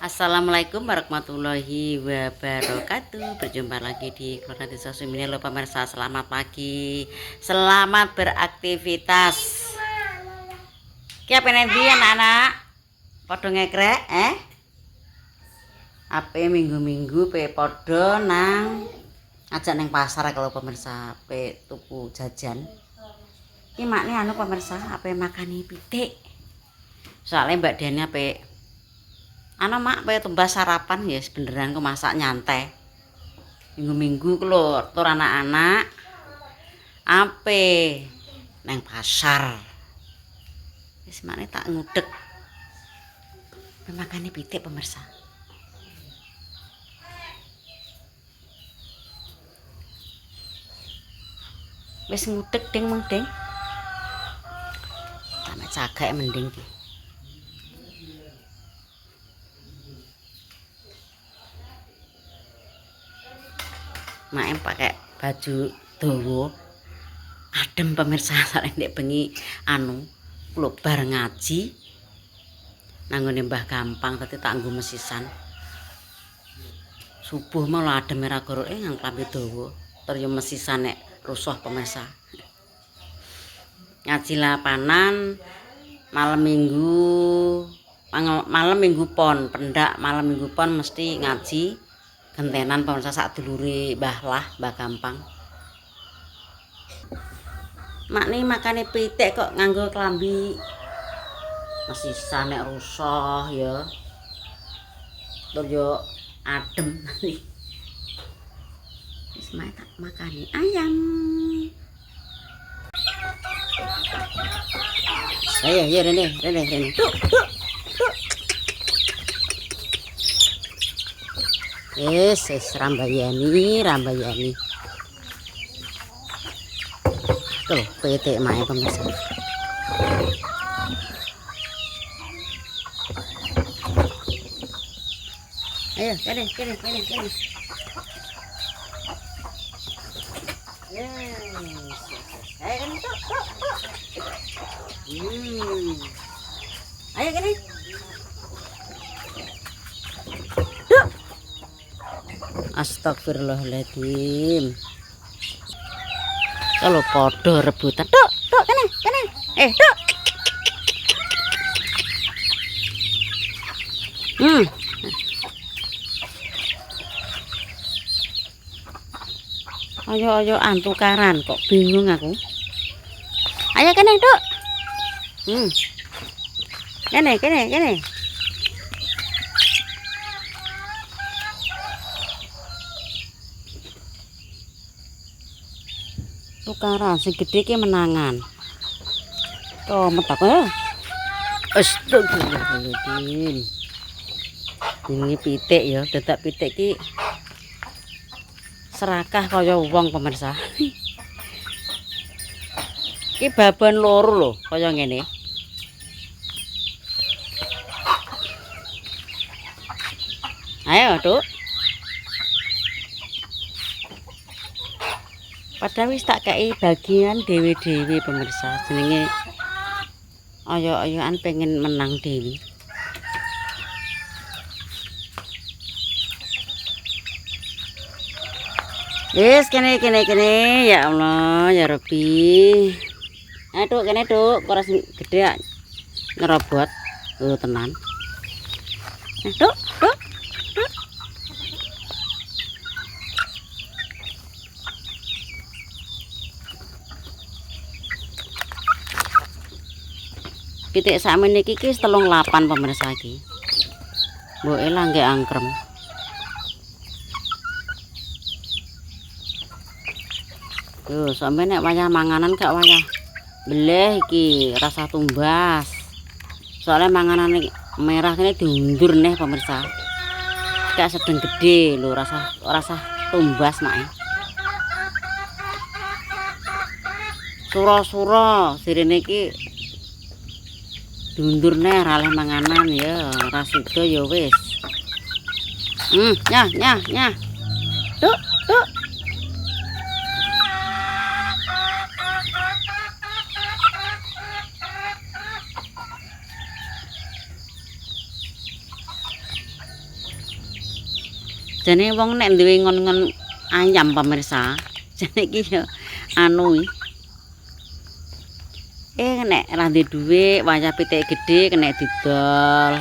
Assalamualaikum warahmatullahi wabarakatuh. Berjumpa lagi di Keluarga Desa Sumine. Halo pemirsa, selamat pagi, selamat beraktivitas. Ki apa nanti anak-anak? Podo ngekrek Apa minggu-minggu pe podo nang ajak neng pasar kalau pemirsa pe tuku jajan. Ki makne anu pemirsa, apa makani pitik. Soalnya Mbak Diana pe anu mak pe tumbas sarapan ya beneran ku masak nyantai. Minggu-minggu ku lho tur anak-anak ape neng pasar. Wis makne tak ngudek. Makane pitik pemirsa. Wis ngudek ding mending. Sama cagak mending ki. Mak pakai baju dawa adem pemirsa sak ndek bengi anu kula bar ngaji nanggone Mbah Gampang dadi tak nggo mesisan subuh malah adem ra goroke nang klambi dawa tur yo mesisan nek rusuh pemirsa ngaji lapanan malam minggu pon pendak malam minggu pon mesti ngaji gentenan pemirsa sak dulure Mbah Gampang. Makne makane pitik kok nganggo klambi mesisan nek rusuh ya. Tur yo adem. Wis tak makani ayam. Ayo rene. Tuk. Yes, rambayani. Tuh, pitik mae pemirsa. Ayo, kene. Yes. Ayo kene, tuk. Ayo kene. Astagfirullahaladzim. Kalau podo rebutan. Tuk, kene. Tuk. Ayo antukaran kok bingung aku. Ayo kene, Tuk. Kene. Tukaran sing gedhe ki menangan. Tuh metak ya. Astagfirullahaladzim. Ini pitik ya, dadak pitik ki serakah kaya wong pemirsa. Ki baban loro lho kaya ngene. Ayo, Tuk. Padahal wis tak kei bagian dewe-dewe pemirsa. Jenenge ayo-ayoan pengen menang dewi. Yes, kene. Ya Allah, ya Rabbi. Aduh, kene Tuk, koras gede ngerobot. Tenan. Tuk. Pitik sakmene iki wis 38 pemirsa iki. Mboke lah nggih angkrem. Tuh, sampe nek wayah manganan gak wayah beleh iki rasa tumbas. Soalnya manganan merah kene diundur neh pemirsa. Gak sedeng gede lho rasa tumbas mak. Sura-sura sirine iki diundur neh raleh manganan ya rasido ya wis. Nyah. Tuk. Jane wong nek duwe ngon-ngon ayam pemirsa, jane iki ya anu nek ra duwe dhuwit wayah pitik gedhe kena didol.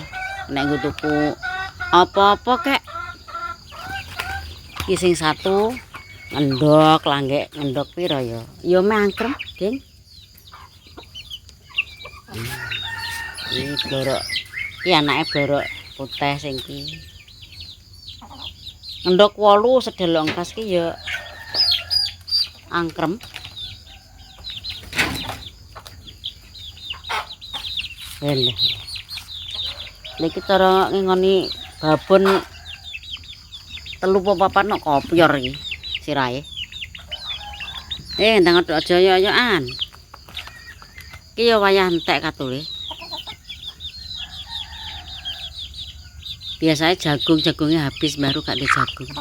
Nek nggo tuku apa-apa kek iki sing satu ngendok langgek ngendok pira ya? Ya mangkrem, Ding. Iki blorok. Iki anake blorok putih sing iki. Ngendok 8 sedelok kas ki ya angkrem. Lha. Niki cara ngingoni babon 3 apa 4 nok kopior iki sirahe. Ndang aja yo-yoan. Iki ya wayah entek katule. Biasanya jagungnya habis baru gak ada jagung.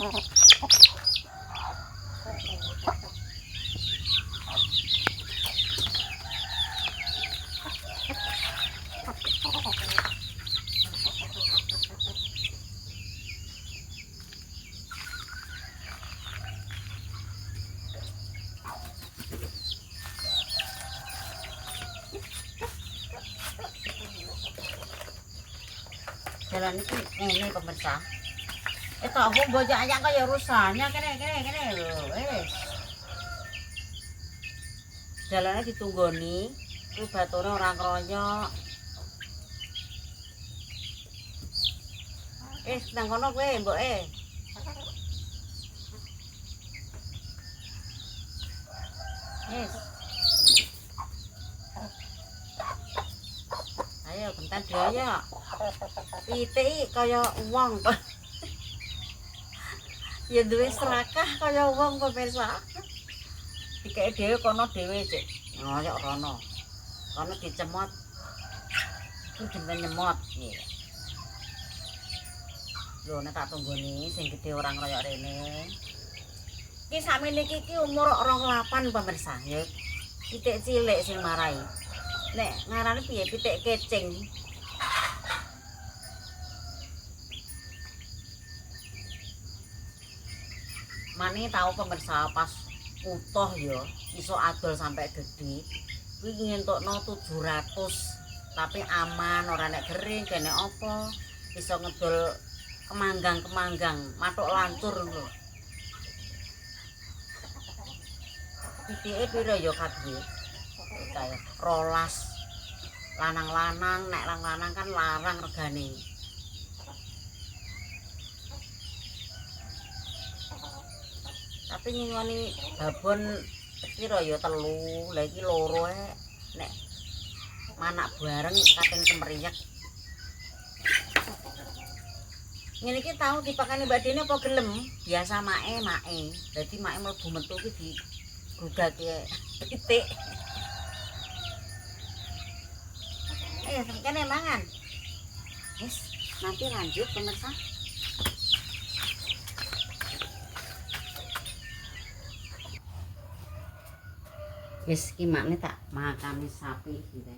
Jalan ini pemirsa. Itu aku bojok aja kaya rusaknya kene lho. Jalannya ditunggoni, kuwi bature ora kroyok. Nang kono kowe, mboke. Ayo bentar daya. Pitik kaya wong. Ya duwe serakah kaya wong pemirsa. Dikeke dhewe kono dhewe cek. Ngoyok rono. Kono dicemot. Ku jeneng nyemot iki. Lho nek tak tunggoni sing gedhe orang koyo rene. Iki sakmene iki umur 28 pemirsa ya. Pitik cilik sing marai. Nek ngarane piye pitik kecing. Mane tahu pemirsa pas utuh ya iso adol sampai gede. Kuwi ngentokno 700. Tapi aman ora nek kering kene apa iso ngedol kemanggang matuk lancur lho. Pitike pira ya kadhe? Kaya 12. Lanang-lanang nek lanang kan larang regane. Tapi ngingoni babon pira ya 3, lha iki 2 nek manak bareng kating kemriyek. Ngene iki tau dipakani Mbak Dene apa gelem? Biasa make. Dadi make mlebu metu ki digugake pitik. Kene mangan. Wis, nanti lanjut pemirsa. Wis iki makne tak makani sapi gitu.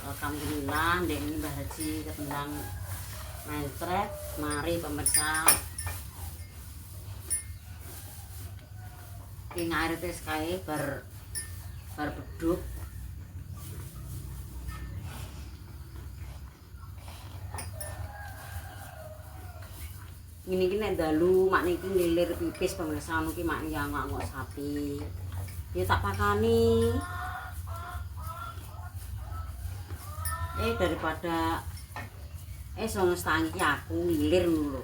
Alhamdulillah ndek ini Mbah Haji ketendang mencret, mari pemirsa. Ki ngarit wis kae bar beduk. Ini nek dalu makne iki ngilir pipis pemirsa anu ki makne ya ngok sapi. Ya tak pakani. Daripada sono tangi aku ngilir ngono lho.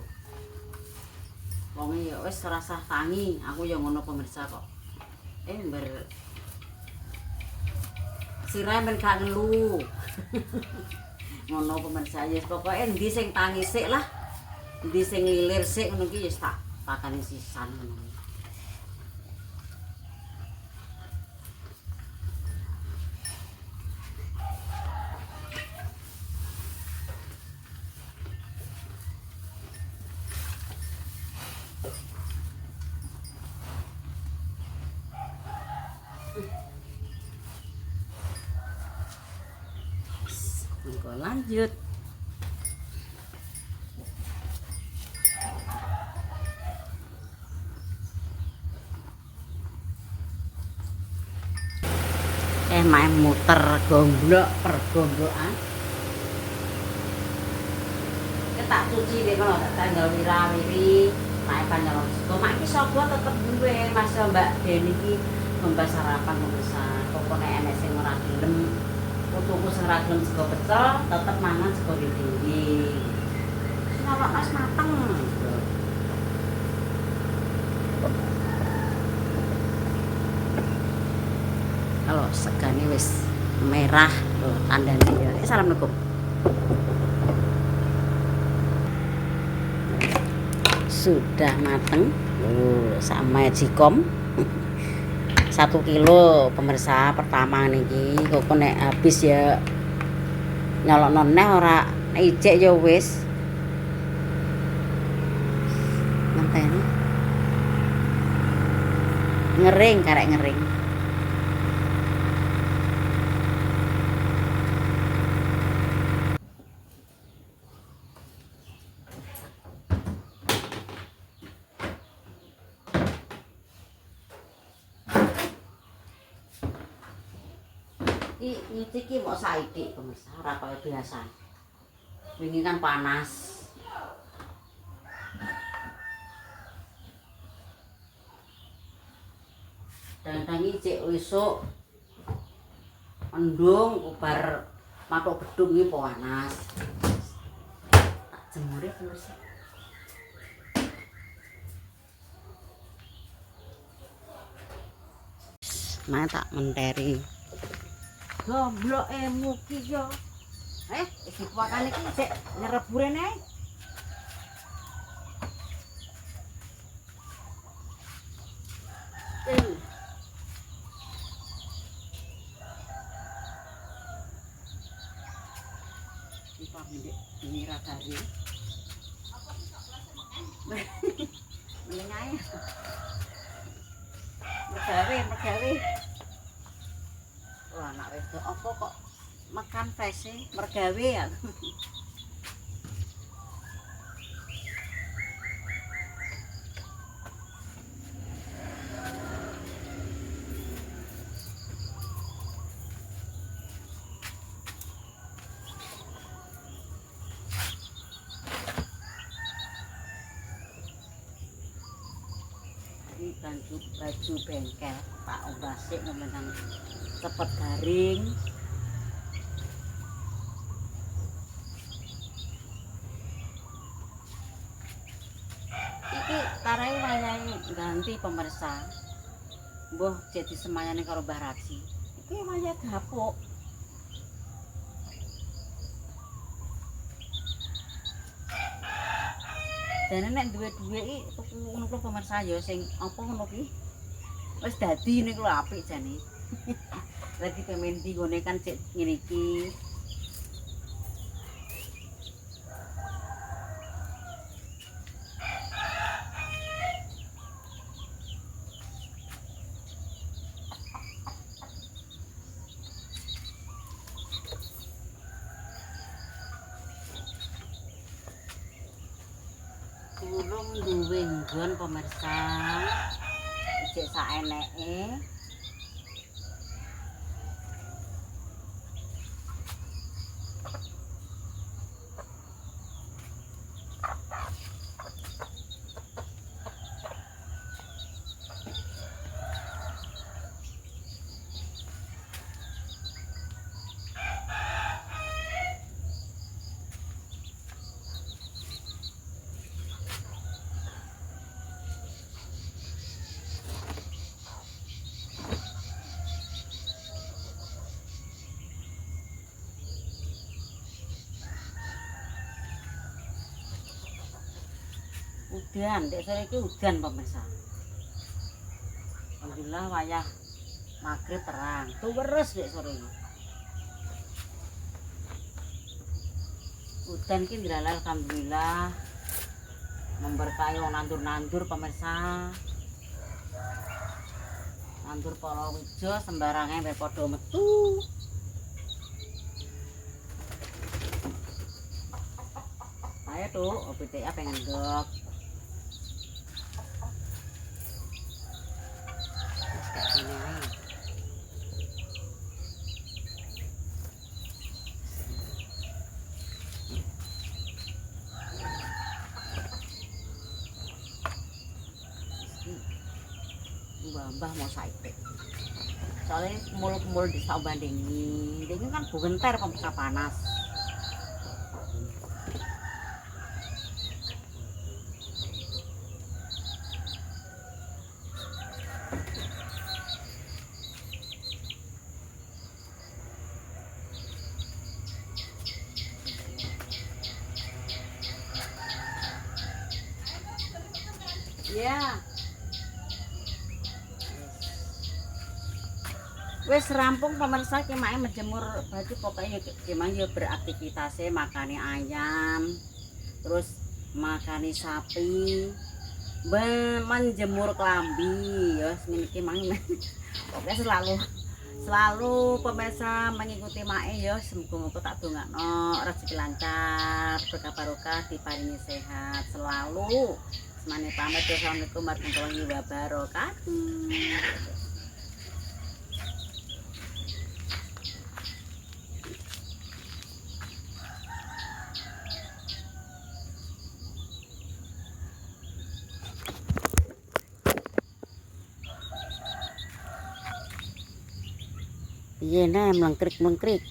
Wong ya wis rasa tangi, aku ya ngono pemirsa kok. Mber sirahe men gak ngelu. Ngono pemirsa ya pokoke endi sing tangi sik lah. Endi sing ngilir sik ngono ki wis tak pakani sisan ngono. monggo lanjut. Main muter gomblok per gomblokan. Tak cuci deh kalau tak tanggal wirawiri naik panjang sego mak iki sapa tetep duwe Mas Mbak Deni iki membahas sarapan pemirsa pokoknya enek sing ora gelem putuku sing ora gelem sego pecel tetep mangan sego tinggi kalau Mas mateng kalau segane wis merah lho tandane ya. Assalamualaikum. Sudah mateng sama jikom 1 kilo pemirsa. Pertama niki kok nek habis ya nyolokno neh ora ijek ya wis ngenteni ngering karek ngering. Nyuci ki mau saiki pemirsa ora kaya biasa. Wingi kan panas. Dan cek esuk endung kubar matuk bedung iki panas. Tak jemure pemirsa. Nah tak menteri. Goblok muki yo. Iki pakane iki cek nyereburen ae. Iki ndek ngira kari. Menengae. Mergawe. Wah, anak wedok apa kok makan fresh mergawe ya. Ini baju bengkel tak obasik nang cepet garing. Iki tarai wayahe ganti pemirsa. Mbah jadi semayane karo Mbah Raji. Iki wayah gapuk. Dan nek duwe-duwe iki tuku ngono kuwi pemirsa ya sing apa ngono ki. Wis dadi niku lho apik jane. Lagi pemen di gone kan cek ngene iki. Kurung duwe nggon pemirsa. Cek saeneke. Udan, dek sore iki udan pemirsa. Alhamdulillah wayah magrib terang. Tuweres dek sore iki. Udan iki ndrala alhamdulillah. Memberkahi wong nandur-nandur pemirsa. Nandur palawija sembarange padha metu. Ayo tuh, pitik pengen ndok. Kayak gini aja. Mbah mau saipik. Soalnya kumul-kumul di sak bandingi. Ini kan bugenter pemirsa panas. Iya. Wes rampung pemirsa kemake menjemur baju pokoknya kemang yo beraktivitasnya makani ayam terus makani sapi menjemur klambi ya ngene iki mang pokoknya selalu pemirsa mengikuti mae ya semoga tak dongakno rezeki lancar berkah barokah diparingi sehat selalu semane pamit assalamualaikum warahmatullahi wabarakatuh. Iya nah melengkrik-melengkrik.